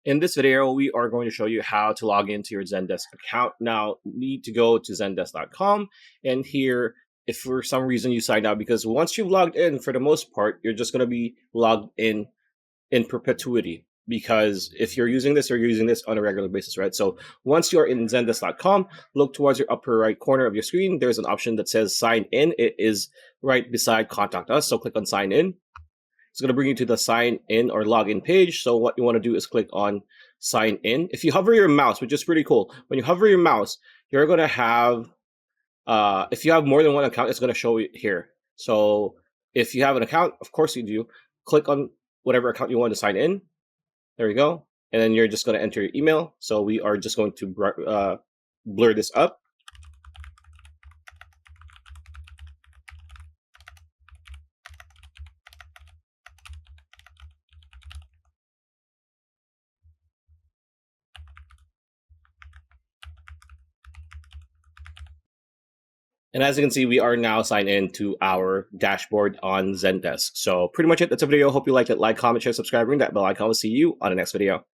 In this video, we are going to show you how to log into your Zendesk account. Now, you need to go to zendesk.com, and here, if for some reason you sign out, because once you've logged in, for the most part, you're just going to be logged in perpetuity. Because if you're using this, you're using this on a regular basis, right? So once you're in zendesk.com, look towards your upper right corner of your screen. There's an option that says sign in. It is right beside contact us. So click on sign in. It's going to bring you to the sign in or login page. So what you want to do is click on sign in. If you hover your mouse, which is pretty cool, when you hover your mouse, you're going to have, if you have more than one account, it's going to show you here. So if you have an account, of course you do, click on whatever account you want to sign in. There you go. And then you're just going to enter your email. So we are just going to blur this up. And as you can see, we are now signed in to our dashboard on Zendesk. So pretty much it. That's a video. Hope you liked it. Like, comment, share, subscribe, ring that bell icon. We'll see you on the next video.